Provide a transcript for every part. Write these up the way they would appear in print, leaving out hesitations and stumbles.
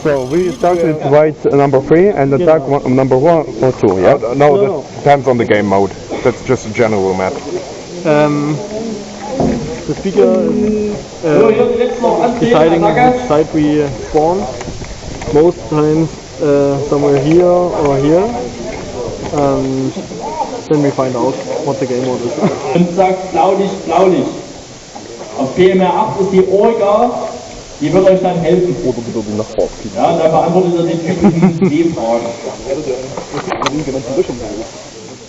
So we started right number 3 and attack number 1 or 2, yeah? No, that depends on the game mode. That's just a general map. The speaker is deciding which side we spawn. Most times somewhere here or here. And then we find out what the game mode is. Und sagt Blaulicht, Blaulicht. Auf PMR 8 ist die Orga, die wird euch dann helfen. Ja, und da beantwortet ihr die typischen D-Fragen.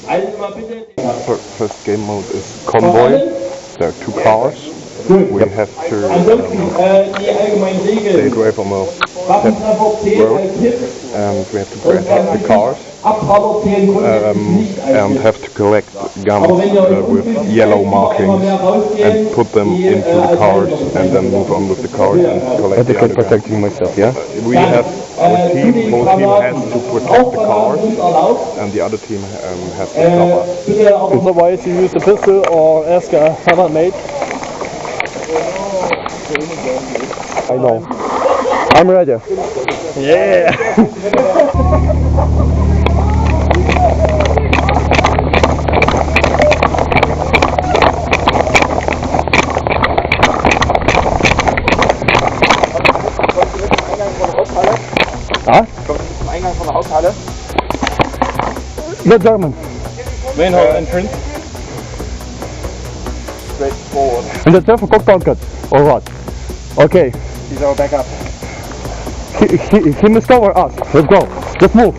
Also mal bitte. First game mode is convoy. There are 2 cars. We have to Die allgemeinen stay Regeln. away from a Waffentreffer zählt road als Hit. and we have to protect the cars Abpraller zählen grundsätzlich nicht als and Hit. have to collect guns with yellow markings and put them into the cars and then move on with the cars and collect the other guns. Protecting myself, yeah? We have our team, both team has to protect the cars and the other team has to cover. Otherwise you use a pistol or ask another mate. I know. I'm ready. Yeah! Eingang von der Haushalle. The German. Main hall entrance. Straight forward. And the German compound cut, or what? Okay. He's our backup. He must cover us. Let's go. Let's move.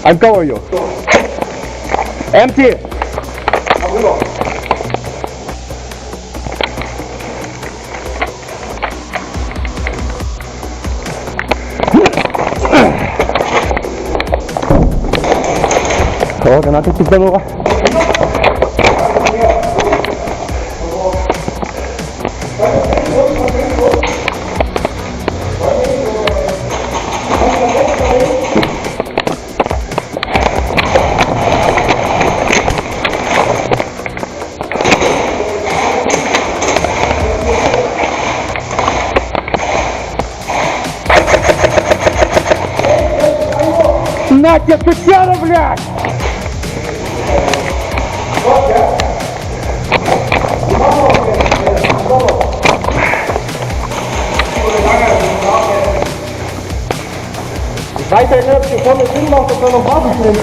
I'm cover you. Empty. Oh, Granate ist da nur. Надя, ты чё, блядь? Ich weiß ja nicht, ob die vorne Sinn macht, dass wir noch Waffen sind.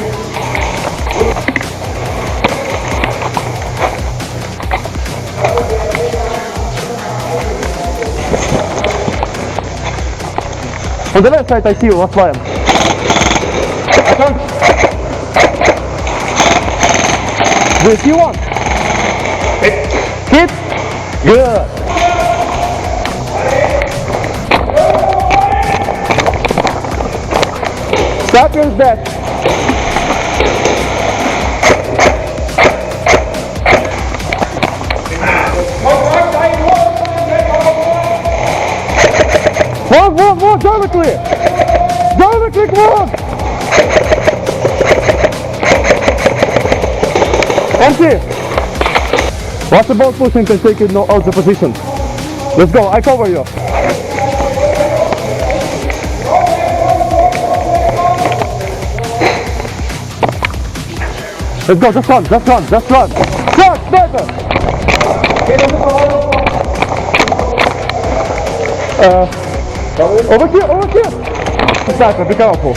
On the left side I see you, what's fire? Do you see one? Hit? Good. Stop your back. One, directly! Directly, one! Empty! Watch the ball pushing and take it out the position. Let's go, I cover you. Let's go, just run. Shot, better! Over here! Sniper, be careful.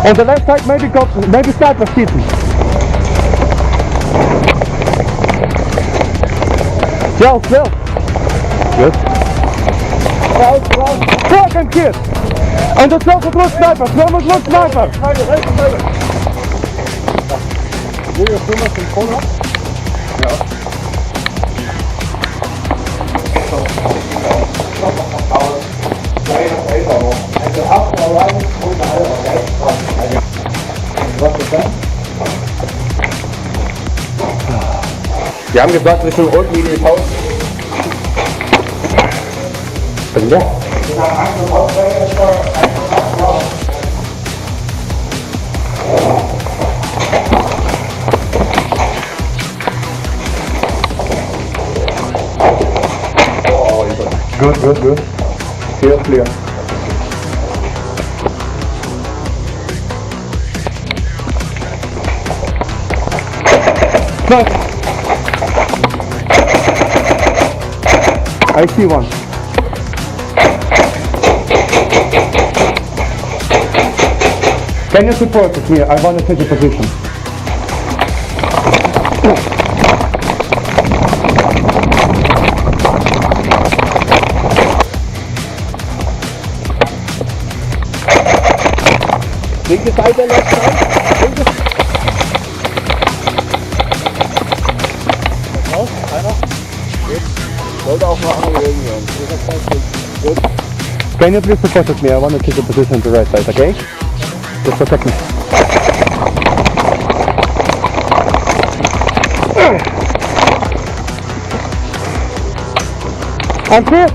On the left side, maybe sniper shooting. Still. Good. Second hit. And the 12 o'clock sniper, 12 o'clock sniper! Will you film us in corner? Die haben gesagt, Richtung Rotlinie Haus. Ja. Good, good, good. Clear, clear. Nice. I see one. Can you support me? I want to take a position. Linke Seite, left side. Linke. Raus, einer. Gut. Sollte auch mal angeregen werden. Gut. Can you please support me? I want to take a position to the right side, okay? Just protect me. I'm clear.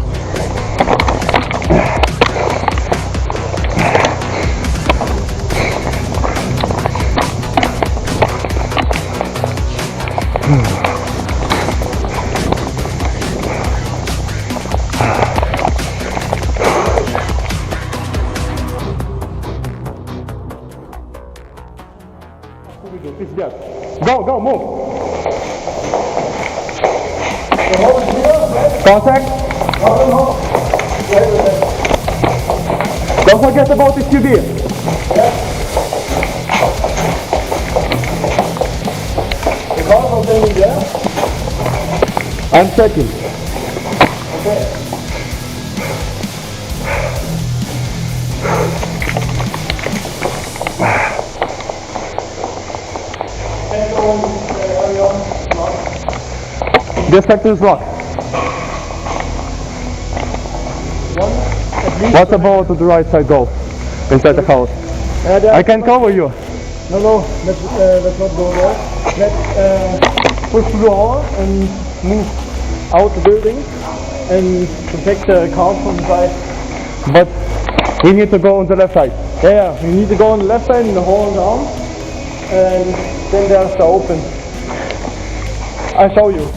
Go, go, move. Contact. Don't forget about the QB. I'm checking. Okay. This sector is locked. What about to the right side go? Inside the house. I can cover you. No, let's not go there. Let's push through the hall and move out the building and protect the car from the side. But we need to go on the left side. Yeah, we need to go on the left side in the hall down, and then there's the open. I'll show you.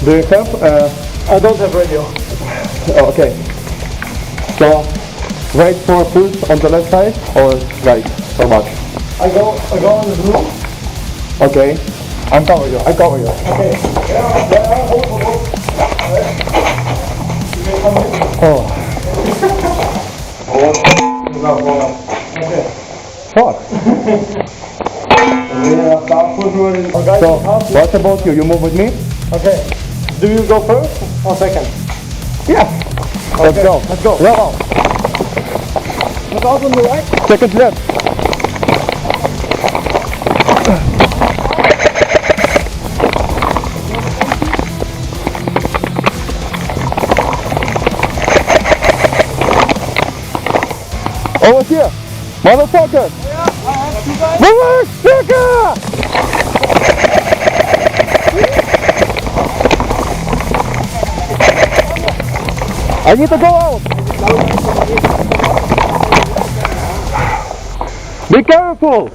Do you have? I don't have radio. Oh, okay. So, right for push on the left side or right? So much. I go on the roof. Okay. I'm cover you. I cover you. Okay. Hold. Oh. Fuck. So, what about you? You move with me? Okay. Do you go first or second? Yeah. Let's go. Let's go. Level. Look out on the right. Second left. Over here. Motherfucker. Yeah, I have two guys. Motherfucker! I need to go out. Be careful.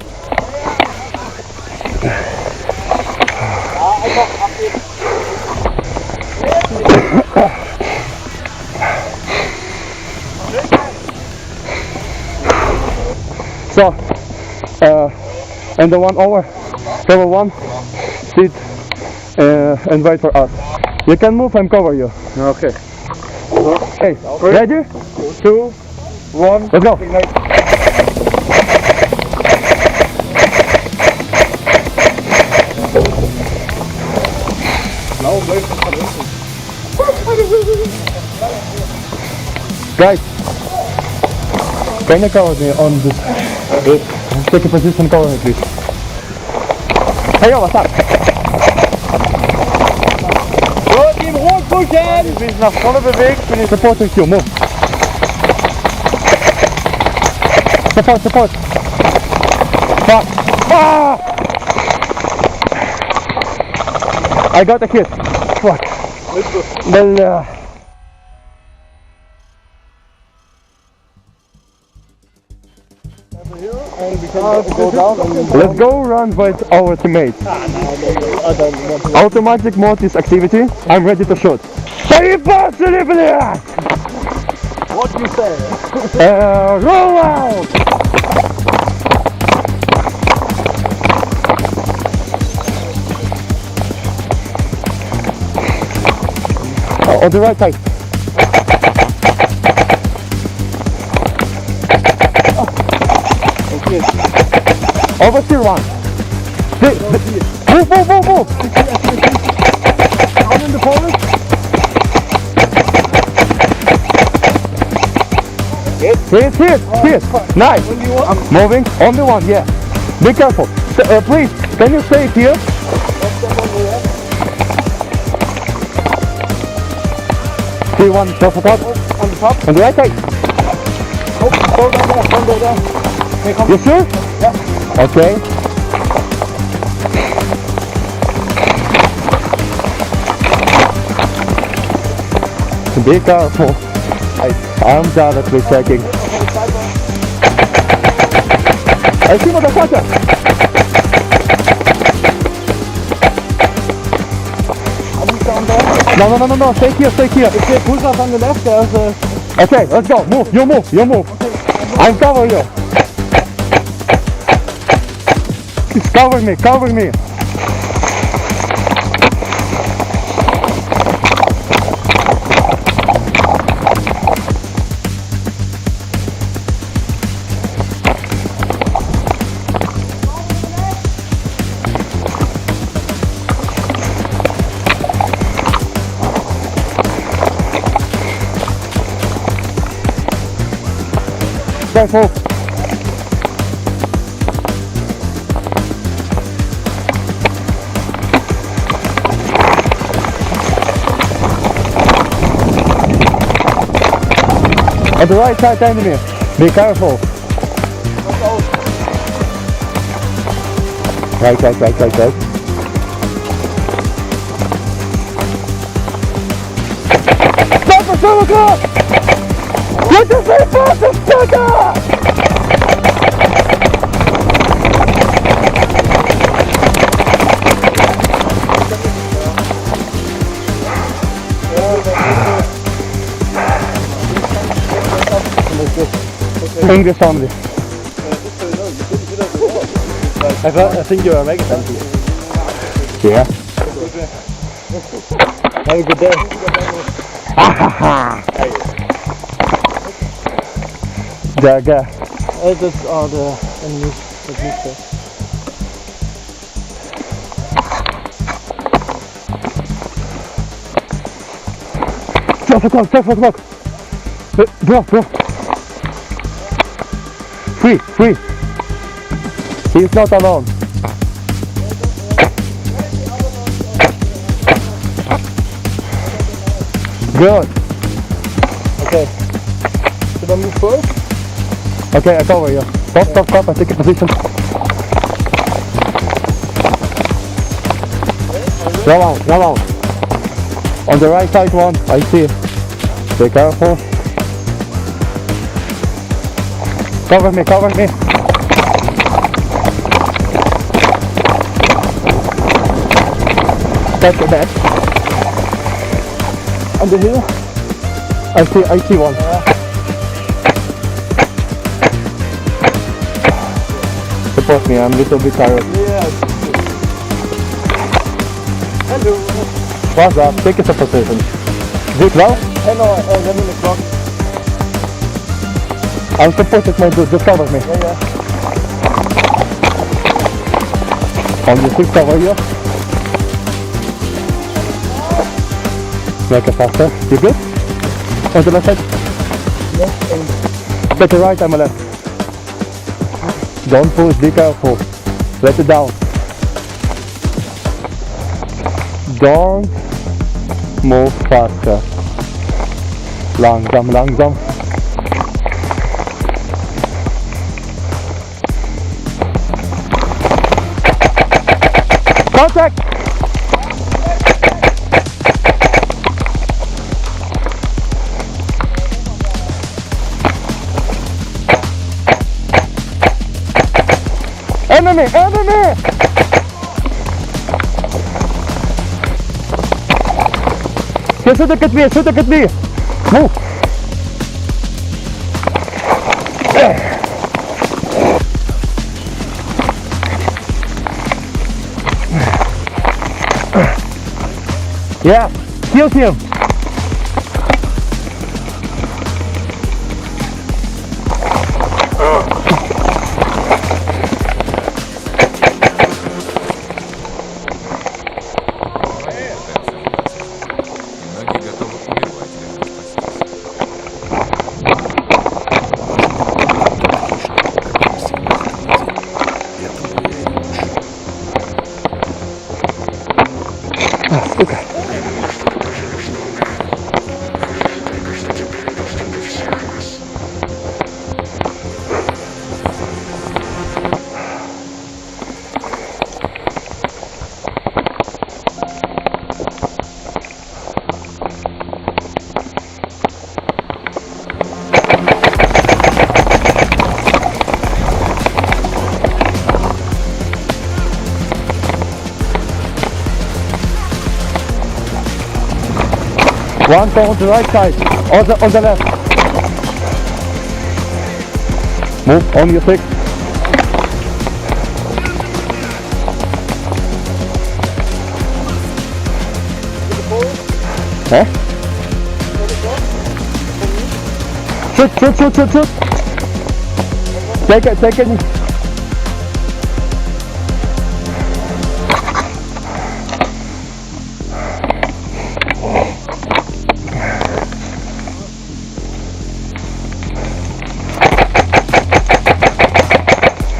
So, and the one over, cover one, sit and wait for us. You can move and cover you. Okay. Okay, ready? 2, 1. Let's go. Guys, can you cover me on this? Take a position, cover me please. Hey yo, what's up? So, die Rot pushen! Ich bin nach vorne bewegt, bin ich Supporting you, move. Support. Fuck. Ah! I got a hit. Fuck. Well, let's go run with our teammates. Automatic mode is activity. I'm ready to shoot. Поебаться, блядь! What you say? Roll out! On the right side. Oversteer one. Move. Down in the forest. Hit. Nice. Moving. Only one, yeah. Be careful. Please, can you stay here? See one careful top? On the top. On the right side. Go down there. Don't go down. Okay, come. You sure? Yeah. Okay. Be careful. I'm directly checking. I see motherfucker! No, stay here. If they push us on the left, there's a... Okay, let's go, move, you move. I'm covering you. Cover me. Careful. On the right side enemy. Be careful. Right. Stop! What the fuck, motherfucker! English only. I think you're American. Yeah. Have a good day. Jaga. That's all the enemies that live there. Tough o'clock. Bro. Free. He's not alone. Good. Okay. Should I move first? Okay, I cover you. Stop. I take a position. Roll out. On the right side one, I see. Be careful. Cover me. That's the best. On the hill? I see one. Support me, I'm a little bit tired. Yes. Hello. What's up? Take a position. Zwickau? Hello, and then in the clock. I'm supported, my dude, just cover me. Yeah. On your 6 cover here. Make it faster. You good? On the left side? Yes, Take a right, I'm a left. Don't push, be careful. Let it down. Don't move faster. Langsam, langsam. Contact! Enemy! Enemy! Here, shoot at me! Shoot at me! Move! Yeah! Kill him! One go on the right side, on the left. Move on your 6. Huh? Shoot. Take it.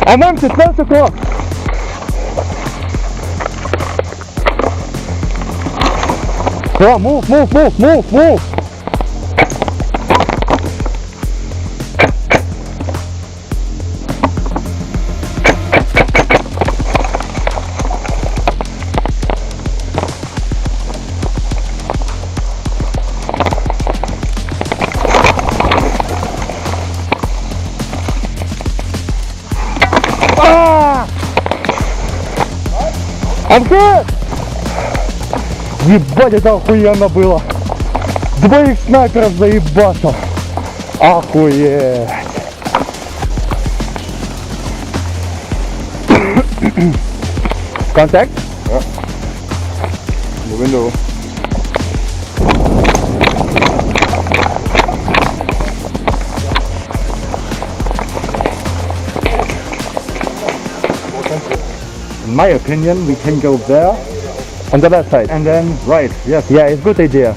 I'm empty, 12 o'clock. Bro, move. I'm good! Ебать, это охуенно было! Двоих снайперов заебашил! Охуеть! Contact? Yeah. The window. In my opinion, we can go there. On the left side. And then right, yes. Yeah, it's a good idea.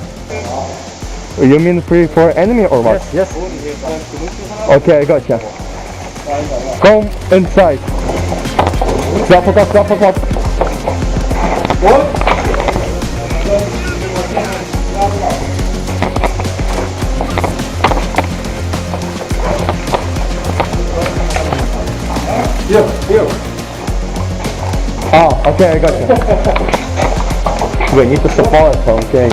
You mean free for enemy or what? Yes. Okay, I gotcha. Come inside. Drop. What? Here. Oh, okay, I got you. We need to support, okay.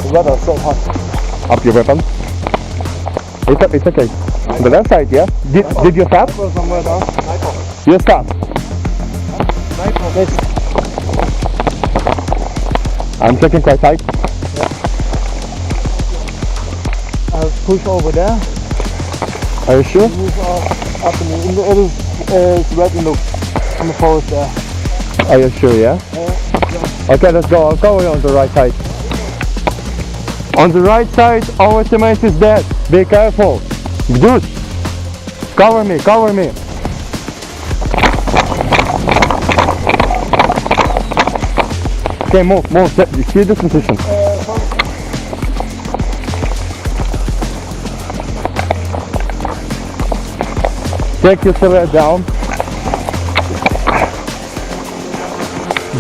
The weather's so hot. Up your weapon. It's okay. On the left side, yeah? Did you stop? Somewhere down. You stop. Yes. I'm checking quite tight. I'll push over there. Are you sure? Move up in the it's right in the forest there. Are you sure, yeah? Okay, let's go. I'll cover you on the right side. On the right side, our teammate is dead. Be careful. Dude, cover me, cover me. Okay, move, move. See this position. Take your cigarette down.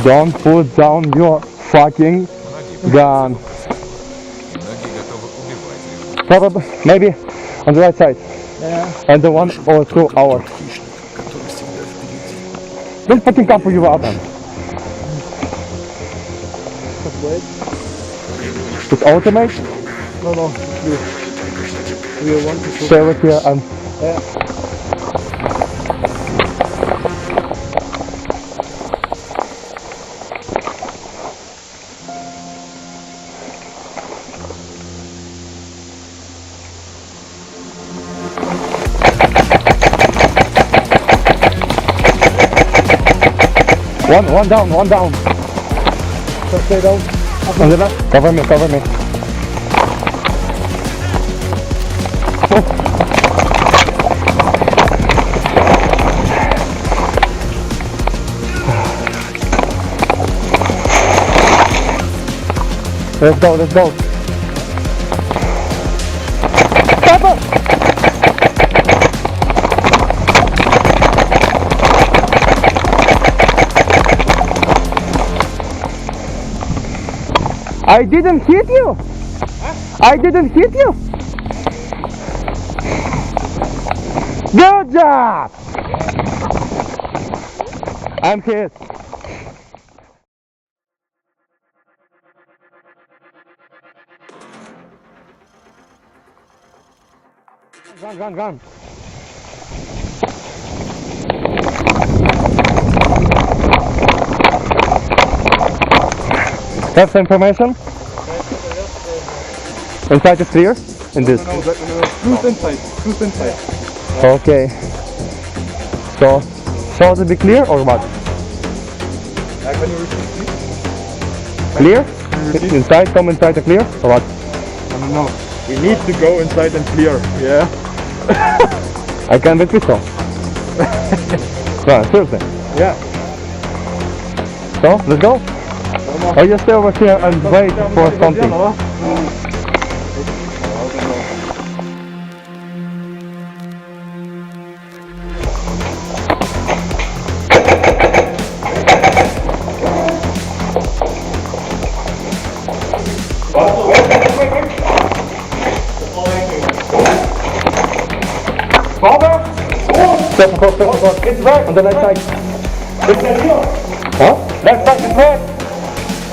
Don't put down your fucking gun. Probably, maybe on the right side. Yeah. And the 1 or 2 hours. Don't fucking cover your weapon. Just wait. It's automate. No. You want to shoot? Stay with here and Yeah. one down. Just stay down. On the left. Cover me, cover me. Let's go, let's go. Stop. I didn't hit you. I didn't hit you. Good job. I'm hit. Run. Have some information? Inside is clear? In this? Cruise inside. Okay. So, shall it be clear or what? Can you repeat, please? Clear? Inside, come inside the clear or what? I don't know. We need to go inside and clear. Yeah. I can with pistol. Right, seriously. Yeah. So, let's go. Or you stay over here and wait for something. Step across. It's red on the left side. It's red here. Huh? Left side is red.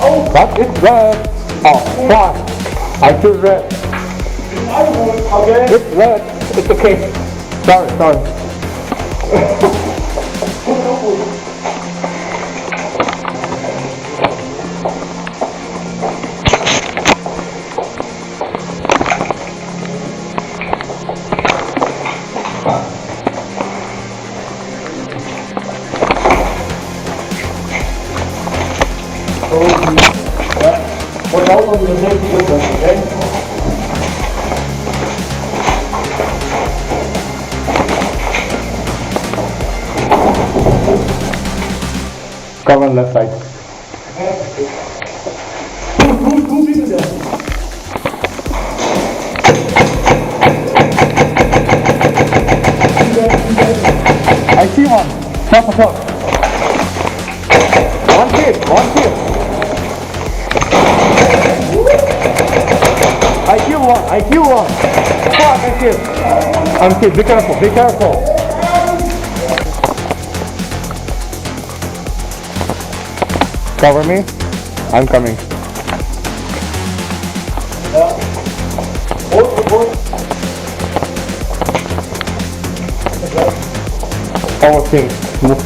Oh, but it's red. Oh, fuck. I feel red. Okay. It's red. It's okay. Sorry. Watch out on the safety distance, okay? Cover on left side. Two people there. I see one. Stop the clock. One kill. I kill one. Fuck, I kill. I'm killed. Be careful. Cover me. I'm coming. Our team. Move.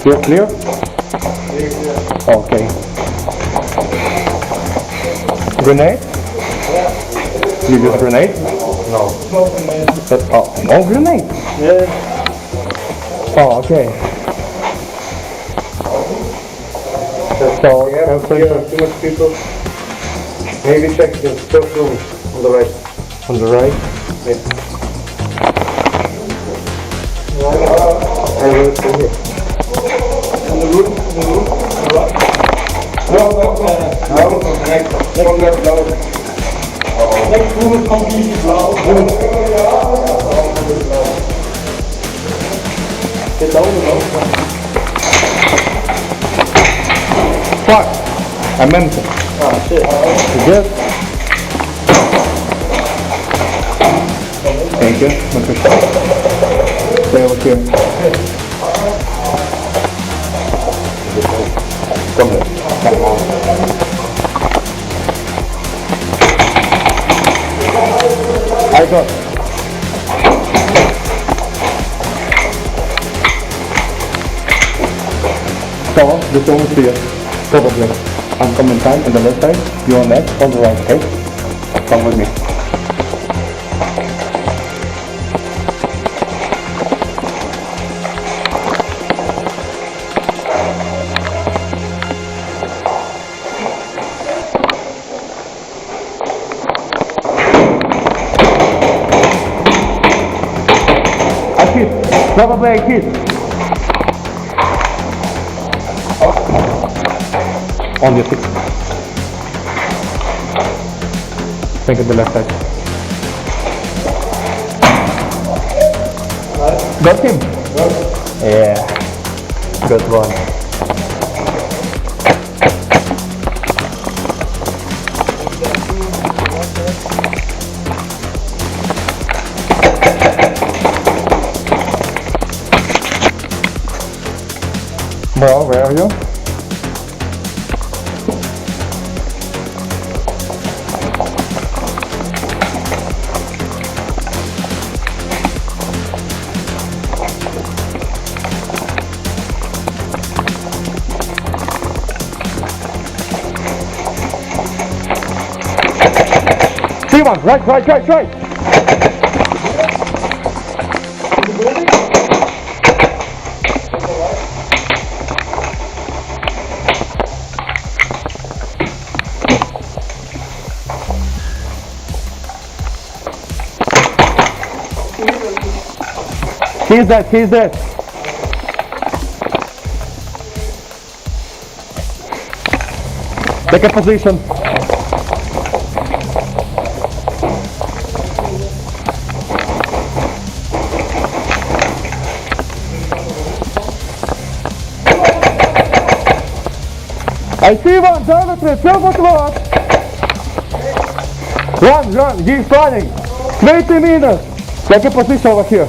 Clear, clear? Okay. Grenade? You use grenade? No. No grenade? Yeah. Oh, okay. So, Yeah, too much people. Maybe check the first room on the right. on the right. Yeah. I will see here. In the room, right? Next room is completely blau. Get down. Fuck! I meant it. Ah, shit. You good? Thank you. Stay over here. Come here. Come on. I got. So, this one is here. Probably. I'm coming time on the left side, you on left, on the right, okay? Come with me. I hit. Probably I hit. On your feet. Think of the left side. Got him? Yeah. Good one. Bro, where are you? See one, right. He's there. Take a position. I see one, telemetry, Run, he's running. 20 meters. Take a position over here.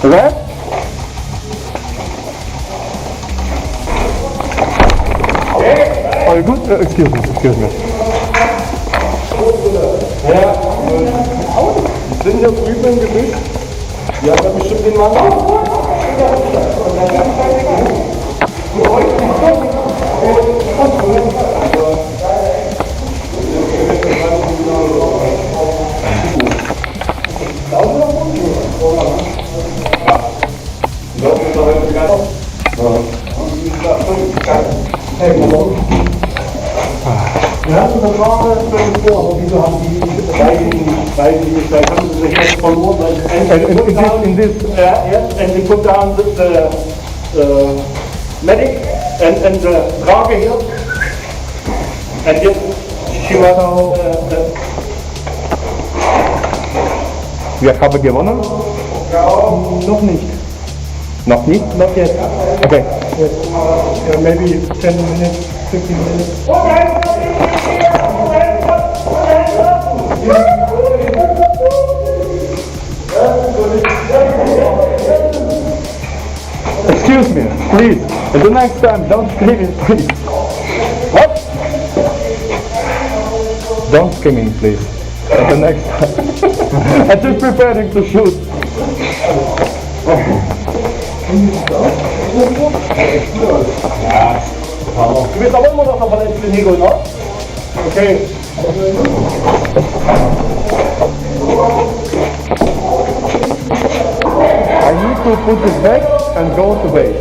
Left. Are you good? Excuse me. Ja, sind hier drüben im Gebüsch? Ja, da bestimmt den Mann. Ja, das war vor, aber wieso haben die, weil haben sie sich jetzt verloren, and they put down the medic and the Frage here, and yet she was Wir haben gewonnen? noch nicht. Noch nicht? Not yet. Okay. Yes. Maybe 10 minutes, 15 minutes. Excuse me, please. The next time, don't scream it, please. What? Don't skimming, please. At the next time. I'm just preparing to shoot. Du bist aber immer noch der verletzte Nico, ne? Okay. I need to put it back and go to base.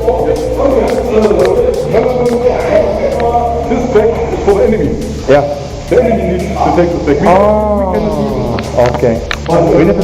This back is for the enemy. Yeah. The enemy needs to take this back. Oh, okay. We need to